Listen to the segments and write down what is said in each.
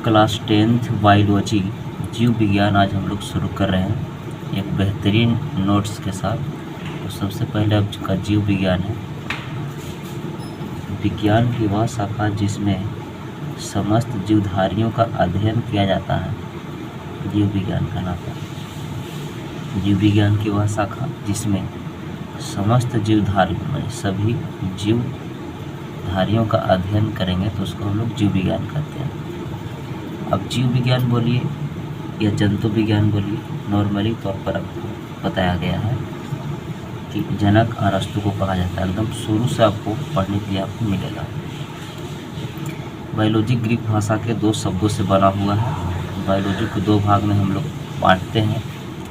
Class 10th biology जीव विज्ञान आज हम लोग शुरू कर रहे हैं एक बेहतरीन नोट्स के साथ। तो सबसे पहले अब का जीव विज्ञान है। विज्ञान की वह शाखा जिसमें समस्त जीवधारियों का अध्ययन किया जाता है जीव विज्ञान कहलाता है। जीव विज्ञान की वह शाखा जिसमें समस्त जीवधारियों में सभी जीवधारियों का अध्ययन करेंगे तो उसको हम लोग जीव विज्ञान कहते हैं। अब जीव विज्ञान बोलिए या जंतु विज्ञान बोलिए, नॉर्मली तौर पर आपको बताया गया है कि जनक अरस्तु को कहा जाता है। एकदम शुरू से आपको पढ़ने के लिए आपको मिलेगा। बायोलॉजी ग्रीक भाषा के दो शब्दों से बना हुआ है। बायोलॉजी को दो भाग में हम लोग बांटते हैं।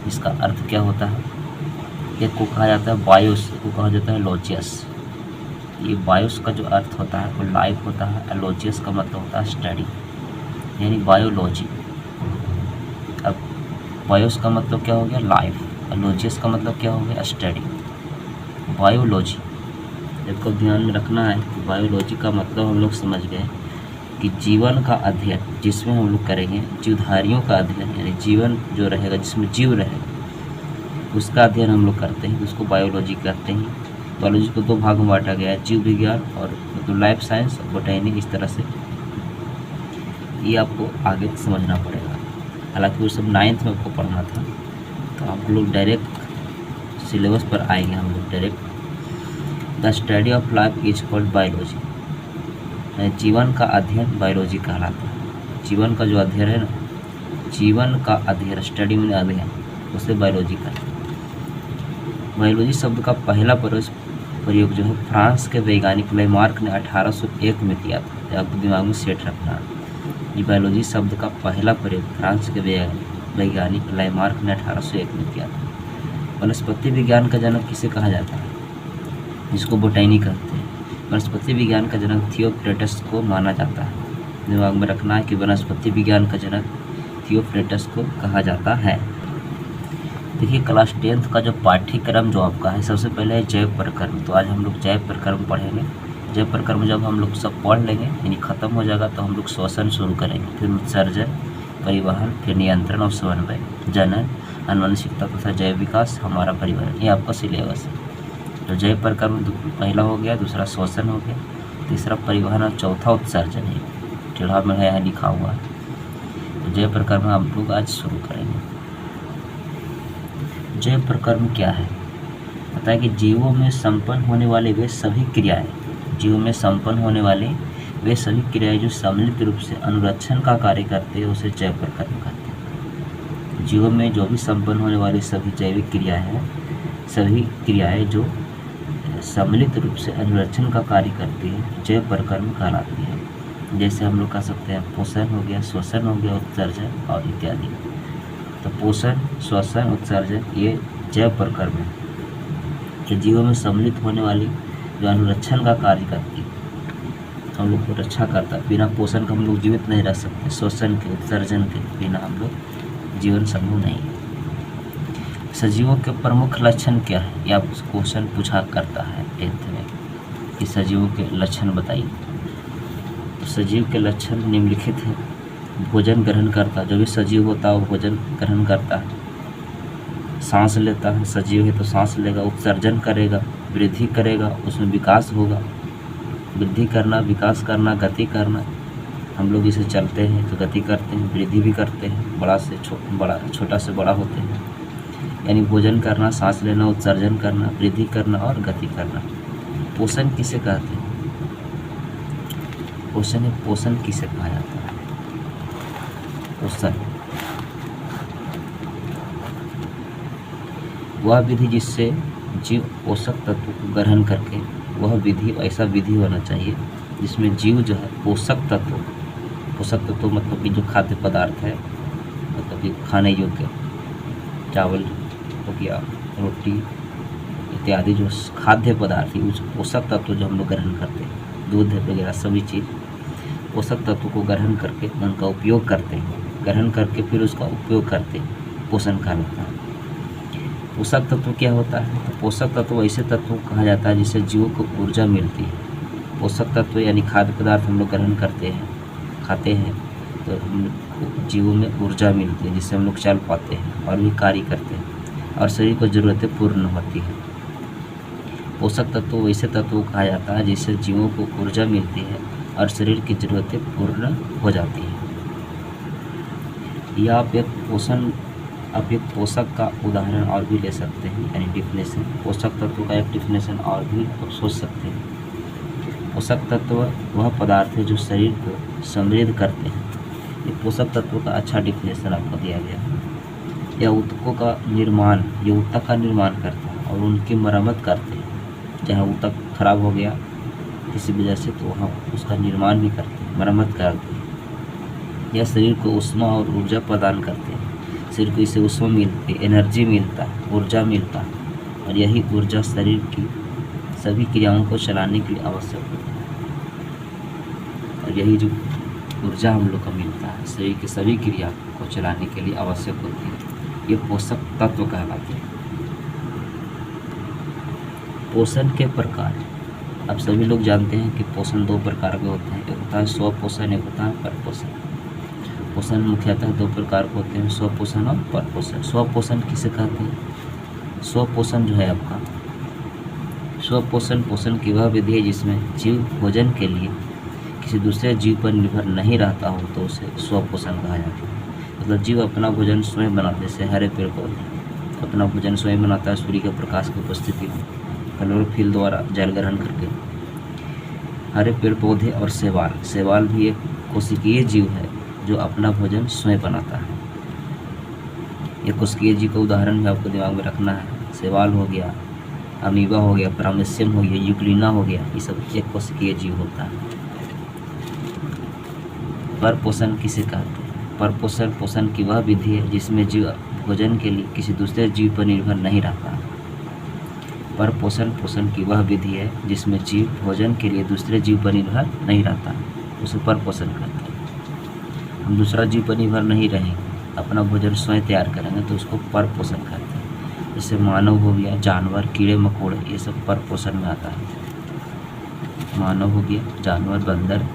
इसका अर्थ क्या होता है? एक को कहा जाता है बायोस, एक को कहा जाता है लॉजियस। ये बायोस का जो अर्थ होता है वो लाइफ होता है। लॉजियस का मतलब होता है स्टडी, यानी बायोलॉजी। अब बायोस का मतलब क्या हो गया? लाइफ। लॉजियस का मतलब क्या हो गया? स्टडी। बायोलॉजी देखो ध्यान में रखना है कि बायोलॉजी का मतलब हम लोग समझ गए कि जीवन का अध्ययन, जिसमें हम लोग करेंगे जीवधारियों का अध्ययन, यानी जीवन जो रहेगा जिसमें जीव रहेगा उसका अध्ययन हम लोग करते हैं, उसको बायोलॉजी कहते हैं। बायोलॉजी को दो भाग में बांटा गया है, जीव विज्ञान और मतलब लाइफ साइंस और बोटैनिक। इस तरह से ये आपको आगे समझना पड़ेगा। हालांकि वो सब 9th में आपको पढ़ना था, तो आप लोग डायरेक्ट सिलेबस पर आएंगे। हम लोग direct the study of life is called biology. जीवन का अध्ययन बायोलॉजी कहलाता है। जीवन का जो अध्ययन है ना, जीवन का अध्ययन, स्टडी में अध्ययन, उसे बायोलॉजी कहते हैं। बायोलॉजी शब्द का पहला प्रयोग जो है फ्रांस के वैज्ञानिक लेमार्क ने 1801 में किया था। तो आपको दिमाग में सेट रखना है। ये बायोलॉजी शब्द का पहला प्रयोग फ्रांस के वैज्ञानिक लेमार्क ने 1801 में किया था। वनस्पति विज्ञान का जनक किसे कहा जाता है? जिसको बोटैनी कहते हैं। वनस्पति विज्ञान का जनक थियोफ्रेटस को माना जाता है। दिमाग में रखना है कि वनस्पति विज्ञान का जनक थियोफ्रेटस को कहा जाता है। देखिए क्लास 10th का जो पाठ्यक्रम जो आपका है, सबसे पहले है जैव प्रकर्म। तो आज हम लोग जैव प्रकर्म पढ़ेंगे। जैव प्रकर्म जब हम लोग सब पढ़ लेंगे, यानी ख़त्म हो जाएगा, तो हम लोग श्वसन शुरू करेंगे, फिर उत्सर्जन, परिवहन, फिर नियंत्रण और समन्वय, जनन, आनुवंशिकता तथा जैव विकास, हमारा परिवार। ये आपका सिलेबस है। तो जैव प्रकर्म पहला हो गया, दूसरा श्वसन हो गया, तीसरा परिवहन और चौथा उत्सर्जन है। टेढ़ा में है यहाँ लिखा हुआ है। तो जैव प्रकर्म हम लोग आज शुरू करेंगे। जैव प्रकर्म क्या है? पता है कि जीवों में संपन्न होने वाले वे सभी क्रियाएं, जीवों में संपन्न होने वाले वे सभी क्रियाएं जो सम्मिलित रूप से अनुरक्षण का कार्य करते हैं उसे जैव प्रकर्म कहते हैं। जीवों में जो भी संपन्न होने वाली सभी जैविक क्रियाएं हैं, सभी क्रियाएं जो सम्मिलित रूप से अनुरक्षण का कार्य करती है जैव प्रकर्म कहलाती है। जैसे हम लोग कह सकते हैं पोषण हो गया, श्वसन हो गया, उत्सर्जन और इत्यादि। तो पोषण, श्वसन, उत्सर्जन ये जैव प्रकर्म है कि जीवों में सम्मिलित होने वाली जो अनुरक्षण का कार्य करती है, हम लोग को रक्षा करता है। बिना पोषण का हम लोग जीवित नहीं रह सकते। श्वसन के, उत्सर्जन के बिना हम लोग जीवन संभव नहीं है। सजीवों के प्रमुख लक्षण क्या है? यह क्वेश्चन पूछा करता है 10th में कि सजीवों के लक्षण बताइए। तो सजीव के लक्षण निम्नलिखित हैं। भोजन ग्रहण करता, जो भी सजीव होता है वो भोजन ग्रहण करता है। सांस लेता है, सजीव है तो सांस लेगा। उत्सर्जन करेगा, वृद्धि करेगा, उसमें विकास होगा। वृद्धि करना, विकास करना, गति करना। हम लोग इसे चलते हैं तो गति करते हैं, वृद्धि भी करते हैं, बड़ा से छोटा से बड़ा होते हैं। यानी भोजन करना, सांस लेना, उत्सर्जन करना, वृद्धि करना और गति करना। पोषण किसे कहते हैं? पोषण किसे कहा जाता है? पोषण वह विधि जिससे जीव पोषक तत्व को ग्रहण करके, वह विधि ऐसा विधि होना चाहिए जिसमें जीव जो है पोषक तत्व मतलब कि जो खाद्य पदार्थ है, मतलब कि खाने योग्य, चावल हो गया, रोटी इत्यादि जो खाद्य पदार्थ है, उस पोषक तत्व जो हम लोग ग्रहण करते हैं, दूध वगैरह सभी चीज़ पोषक तत्व को ग्रहण करके उनका उपयोग करते हैं, ग्रहण करके फिर उसका उपयोग करते हैं, पोषण कहलाता है। पोषक तत्व क्या होता है? तो पोषक तत्व ऐसे तत्व को कहा जाता है जिससे जीवों को ऊर्जा मिलती है। पोषक तत्व यानी खाद्य पदार्थ हम लोग ग्रहण करते हैं, खाते हैं, तो हम लोग जीवों में ऊर्जा मिलती है, जिससे हम लोग चल पाते हैं और भी कार्य करते हैं और शरीर को ज़रूरतें पूर्ण होती है। पोषक तत्व वैसे तत्वों को कहा जाता है जिससे जीवों को ऊर्जा मिलती है और शरीर की ज़रूरतें पूर्ण हो जाती हैं। या आप एक पोषक का उदाहरण और भी ले सकते हैं, यानी डिफिनेशन। पोषक तत्व का एक डिफिनेशन और भी आप सोच सकते हैं। पोषक तत्व वह पदार्थ है जो शरीर को समृद्ध करते हैं। ये पोषक तत्व का अच्छा डिफिनेशन आपको दिया गया है। यह ऊतकों का निर्माण, ये ऊतक का निर्माण करता है और उनकी मरम्मत करते हैं। जहाँ ऊतक खराब हो गया किसी वजह से, तो वहाँ उसका निर्माण भी करते हैं, मरम्मत करते हैं। यह शरीर को ऊष्मा और ऊर्जा प्रदान करते हैं। शरीर को इससे ऊष्मा मिलती है, एनर्जी मिलता है, ऊर्जा मिलता है, और यही ऊर्जा शरीर की सभी क्रियाओं को चलाने के लिए आवश्यक होती है। और यही जो ऊर्जा हम लोग को मिलता है शरीर की सभी क्रिया को चलाने के लिए आवश्यक होती है, ये पोषक तत्व कहलाते हैं। पोषण के प्रकार, अब सभी लोग जानते हैं कि पोषण दो प्रकार के होते हैं, एक होता है स्वपोषण, एक होता है परपोषण। पोषण मुख्यतः दो प्रकार के होते हैं, स्वपोषण और परपोषण। स्वपोषण किसे कहते हैं? स्वपोषण जो है आपका, स्वपोषण पोषण की वह विधि है जिसमें जीव भोजन के लिए किसी दूसरे जीव पर निर्भर नहीं रहता हो, तो उसे स्वपोषण कहा जाता है। मतलब जीव अपना भोजन स्वयं बनाते हैं, जैसे हरे पेड़ पौधे अपना भोजन स्वयं बनाता है सूर्य के प्रकाश की उपस्थिति में, क्लोरोफिल द्वारा जल ग्रहण करके। हरे पेड़ पौधे और शैवाल भी एक कोशिकीय जीव है जो अपना भोजन स्वयं बनाता है। ये कोशिकीय जीव का उदाहरण भी आपको दिमाग में रखना है। शैवाल हो गया, अमीबा हो गया, पैरामीशियम हो गया, यूग्लिना हो गया, ये सब एक कोशिकीय जीव होता है। परपोषण किसे कहते हैं? परपोषण पोषण की वह विधि है जिसमें जीव भोजन के लिए किसी दूसरे जीव पर निर्भर नहीं रहता है। परपोषण पोषण की वह विधि है जिसमें जीव भोजन के लिए दूसरे जीव पर निर्भर नहीं रहता है, उसे परपोषण कहते हैं। हम दूसरा जीव पर निर्भर नहीं रहेंगे, अपना भोजन स्वयं तैयार करेंगे, तो उसको परपोषण कहते हैं। जैसे मानव हो गया, जानवर, कीड़े मकोड़े, ये सब परपोषण में आता है। मानव हो गया, जानवर, बंदर,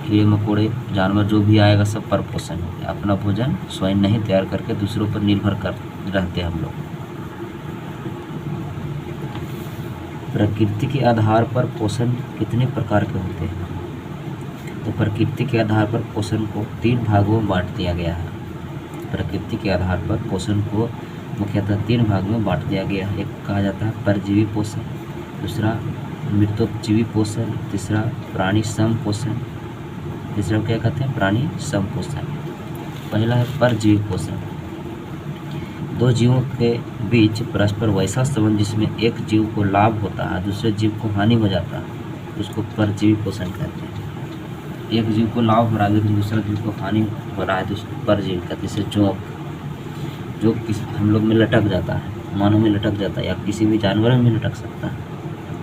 कीड़े मकोड़े, जानवर जो भी आएगा सब परपोषण हो गया। अपना भोजन स्वयं नहीं तैयार करके दूसरों पर निर्भर कर रहते हैं हम लोग। प्रकृति के आधार पर पोषण कितने प्रकार के होते हैं? तो प्रकृति के आधार पर पोषण को 3 भागों में बांट दिया गया है। प्रकृति के आधार पर पोषण को मुख्यतः 3 भागों में बांट दिया गया है। एक कहा जाता है परजीवी पोषण, दूसरा मृतोपजीवी पोषण, तीसरा प्राणी समपोषण। तीसरा क्या कहते हैं? प्राणी समपोषण। पहला है परजीवी पोषण। 2 जीवों के बीच परस्पर वैसा संबंध जिसमें एक जीव को लाभ होता है, दूसरे जीव को हानि हो जाता है, उसको परजीवी पोषण कहते हैं। एक जीव को लाभ हो रहा है लेकिन दूसरा जीव को हानि हो रहा है, तो उसको परजीवी कहते हैं। जैसे जोक किसी हम लोग में लटक जाता है, मानव में लटक जाता है, या किसी भी जानवर में लटक सकता है।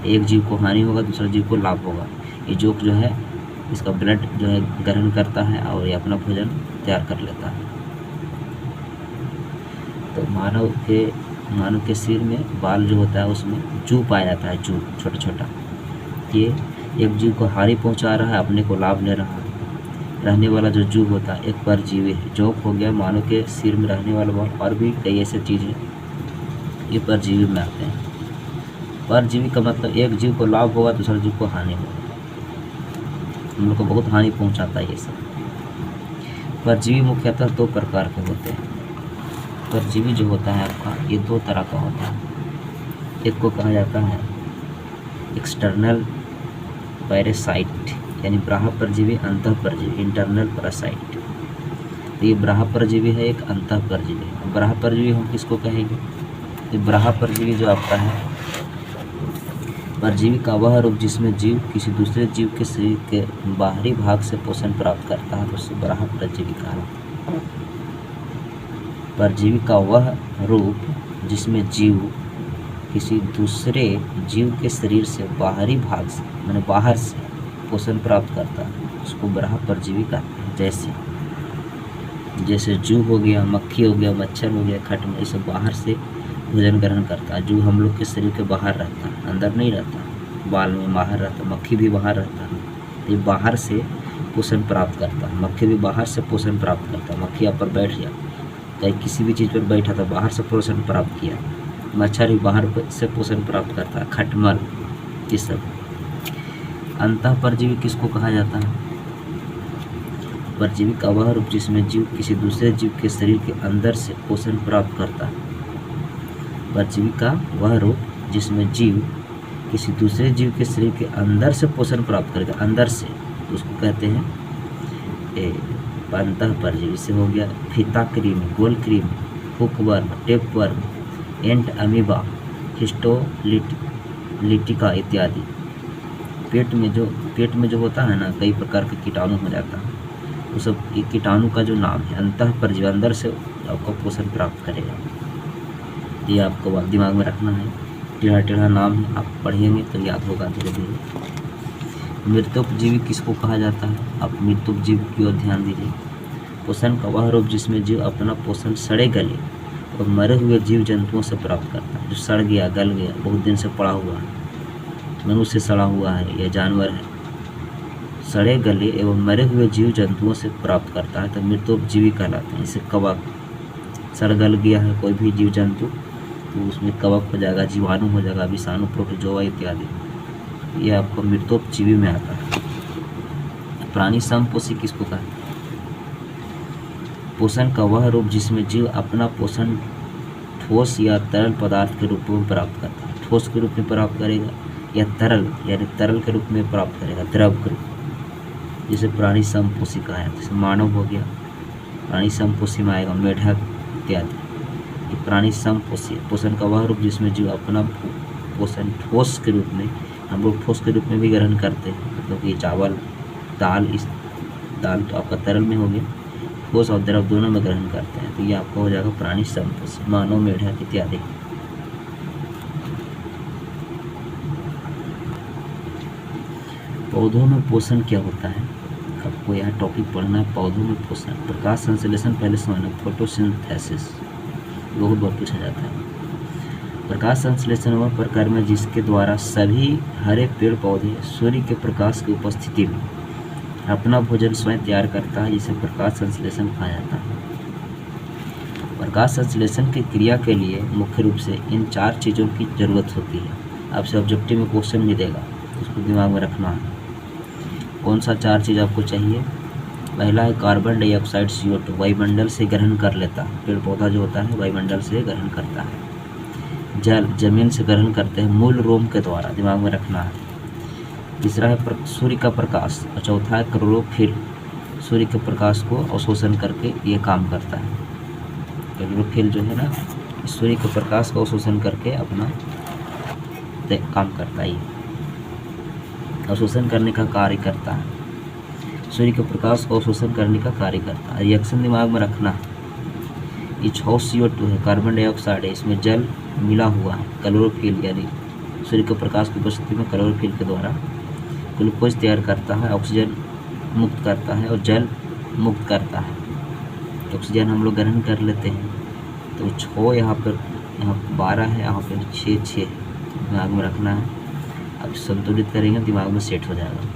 एक जीव को हानि होगा, दूसरा जीव को लाभ होगा। ये जोक जो है इसका ब्लड जो है ग्रहण करता है और ये अपना भोजन तैयार कर लेता है। तो मानव के सिर में बाल जो होता है उसमें जू पाया जाता है, जू छोटा छोटा। ये एक जीव को हानि पहुंचा रहा है, अपने को लाभ ले रहा है। रहने वाला जो जू होता है एक परजीवी है। जोक हो गया, मानव के सिर में रहने वाला बाल, और भी कई ऐसे चीज़ें ये परजीवी में आते हैं। परजीवी का मतलब एक जीव को लाभ होगा, दूसरा जीव को हानि होगा। हम लोग को बहुत हानि पहुंचाता है ये सब। परजीवी मुख्यतः 2 प्रकार के होते हैं। परजीवी जो होता है आपका, ये 2 तरह का होता है। एक को कहा जाता है एक्सटर्नल पैरासाइट, यानी बाह्य परजीवी, अंतः परजीवी, इंटरनल पैरासाइट। तो ये बाह्य परजीवी है, एक अंतः परजीवी है। बाह्य परजीवी हम किसको कहेंगे? ये बाह्य परजीवी जो आपका है, परजीवी का वह रूप जिसमें जीव किसी दूसरे जीव के शरीर के बाहरी भाग से पोषण प्राप्त करता है, तो उससे बाह्य परजीवी कहा जाता है। परजीवी का वह रूप जिसमें जीव किसी दूसरे जीव के शरीर से बाहरी भाग से, माने बाहर से पोषण प्राप्त करता है, उसको बाह्य परजीवी कहते हैं। जैसे जू हो गया, मक्खी हो गया, मच्छर हो गया, खटमल, ये सब बाहर से भोजन ग्रहण करता है। जू हम लोग के शरीर के बाहर रहता है, अंदर नहीं रहता, बाल में बाहर रहता है। मक्खी भी बाहर रहता है। ये बाहर से पोषण प्राप्त करता है। मक्खी भी बाहर से पोषण प्राप्त करता है। मक्खी यहाँ पर बैठ गया, कहीं किसी भी चीज़ पर बैठा था, बाहर से पोषण प्राप्त किया। मच्छर भी बाहर से पोषण प्राप्त करता है, खटमल, ये सब। अंतःपरजीवी किसको कहा जाता है? परजीवी का वह रूप जिसमें जीव किसी दूसरे जीव के शरीर के अंदर से पोषण प्राप्त करता है। परजीवी का वह रूप जिसमें जीव किसी दूसरे जीव के शरीर के अंदर से पोषण प्राप्त करेगा, अंदर से, तो उसको कहते हैं अंतःपरजीवी। से हो गया फीता कृमि, गोल कृमि, हुकवर्म, टेपवर्म, एंट अमीबा, हिस्टोलिटिका इत्यादि। पेट में जो होता है ना, कई प्रकार के कीटाणु हो जाता है, वो सब कीटाणु का जो नाम है अंतःपरजीवी, अंदर से आपको पोषण प्राप्त करेगा। ये आपको दिमाग में रखना है। टेढ़ा टेढ़ा नाम है, आप पढ़ेंगे तो याद होगा धीरे धीरे। मृतोपजीवी किसको कहा जाता है? आप मृतोपजीवी की ओर ध्यान दीजिए। पोषण का वह रूप जिसमें जीव अपना पोषण सड़े गले और मरे हुए जीव जंतुओं से प्राप्त करता है। जो सड़ गया, गल गया, बहुत दिन से पड़ा हुआ है, मनुष्य सड़ा हुआ है या जानवर है, सड़े गले एवं मरे हुए जीव जंतुओं से प्राप्त करता है, तो मृतोपजीवी कहलाते हैं। इसे कवक, सड़ गल गया है कोई भी जीव जंतु तो उसमें कवक हो जाएगा, जीवाणु हो जाएगा, विषाणु, प्रोटोजोआ इत्यादि, ये आपको मृतोपजीवी में आता है। प्राणी समपोषी किसको कहते हैं? पोषण का वह रूप जिसमें जीव अपना पोषण ठोस या तरल पदार्थ के रूप में प्राप्त करता है। ठोस के रूप में प्राप्त करेगा या तरल, यानी तरल के रूप में प्राप्त करेगा, द्रव के रूप, जिसे प्राणी समपोषी कहा है। जैसे मानव हो गया, प्राणी समपोषी में आएगा, मेढक इत्यादि। ये प्राणी समपोषी। पोषण का वह रूप जिसमें जीव अपना पोषण ठोस के रूप में, हम लोग ठोस के रूप में भी ग्रहण करते हैं, मतलब ये चावल, दाल, इस दाल तो आपका तरल में हो गया, ठोस और द्रव दोनों में ग्रहण करते हैं, तो ये आपका हो जाएगा प्राणी समपोषी, मानव, मेढक इत्यादि। पौधों में पोषण क्या होता है? आपको यह टॉपिक पढ़ना है, पौधों में पोषण। प्रकाश संश्लेषण पहले समझना, फोटोसिंथेसिस बहुत बार पूछा जाता है। प्रकाश संश्लेषण वह प्रक्रिया में जिसके द्वारा सभी हरे पेड़ पौधे सूर्य के प्रकाश की उपस्थिति में अपना भोजन स्वयं तैयार करता है, जिसे प्रकाश संश्लेषण कहा जाता है। प्रकाश संश्लेषण की क्रिया के लिए मुख्य रूप से इन 4 चीज़ों की जरूरत होती है। आपसे ऑब्जेक्टिव में क्वेश्चन भी देगा, उसको दिमाग में रखना है। कौन सा 4 चीज़ आपको चाहिए? पहला है कार्बन डाइऑक्साइड, CO2 वायुमंडल से ग्रहण कर लेता है। पेड़ पौधा जो होता है वायुमंडल से ग्रहण करता है। जल जमीन से ग्रहण करते हैं मूल रोम के द्वारा, दिमाग में रखना है। तीसरा है सूर्य का प्रकाश, और चौथा है क्लोरोफिल, सूर्य के प्रकाश को अवशोषण करके ये काम करता है। क्लोरोफिल जो है ना, सूर्य के प्रकाश को अवशोषण करके अपना काम करता है, अवशोषण करने का कार्य करता है। सूर्य के प्रकाश को अवशोषण करने का कार्य करता है। रिएक्शन दिमाग में रखना है। ये 6 CO2 है, कार्बन डाइऑक्साइड है, इसमें जल मिला हुआ है, क्लोरोफिल, यानी सूर्य के प्रकाश की उपस्थिति में क्लोरोफिल के द्वारा ग्लूकोज तैयार करता है, ऑक्सीजन मुक्त करता है और जल मुक्त करता है। ऑक्सीजन हम लोग ग्रहण कर लेते हैं, तो 6 यहाँ 12 है, यहाँ पर 6 दिमाग में रखना है। अब संतुलित करेंगे, दिमाग में सेट हो जाएगा।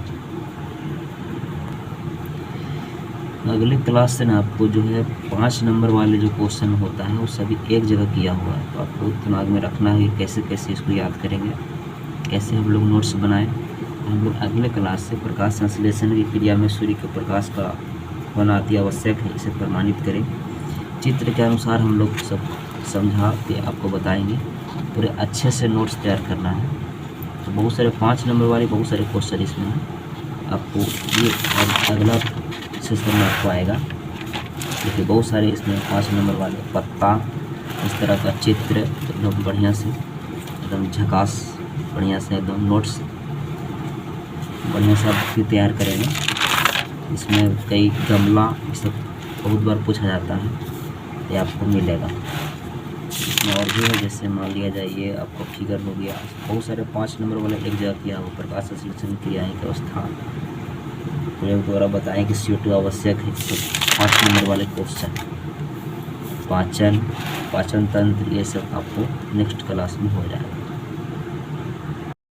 अगले क्लास से ना आपको जो है 5 नंबर वाले जो क्वेश्चन होता है वो सभी एक जगह किया हुआ है, तो आपको दिमाग में रखना है कैसे कैसे इसको याद करेंगे, कैसे हम लोग नोट्स बनाएं। हम लोग अगले क्लास से प्रकाश संश्लेषण की क्रिया में सूर्य के प्रकाश का होना अति आवश्यक है, इसे प्रमाणित करें। चित्र के अनुसार हम लोग सब समझा के आपको बताएंगे। पूरे अच्छे से नोट्स तैयार करना है। तो बहुत सारे 5 नंबर वाले बहुत सारे क्वेश्चन इसमें हैं, आपको ये अगला सेशन में आपको आएगा। देखिए बहुत सारे इसमें 5 नंबर वाले, पत्ता, इस तरह का चित्र एकदम बढ़िया से, एकदम झकास बढ़िया से एकदम नोट्स बढ़िया से आप भी तैयार करेंगे। इसमें कई गमला, ये सब बहुत बार पूछा जाता है, ये आपको मिलेगा। इसमें और भी है, जैसे मान लिया जाए ये आपको फिगर हो गया, बहुत सारे 5 नंबर वाले एक जगह किया हुआ। प्रकाश संश्लेषण क्रियाएँ की अवस्था प्रयोग द्वारा बताएं कि CO2 आवश्यक है। तो 5 नंबर वाले क्वेश्चन, पाचन तंत्र, ये सब आपको नेक्स्ट क्लास में हो जाएगा।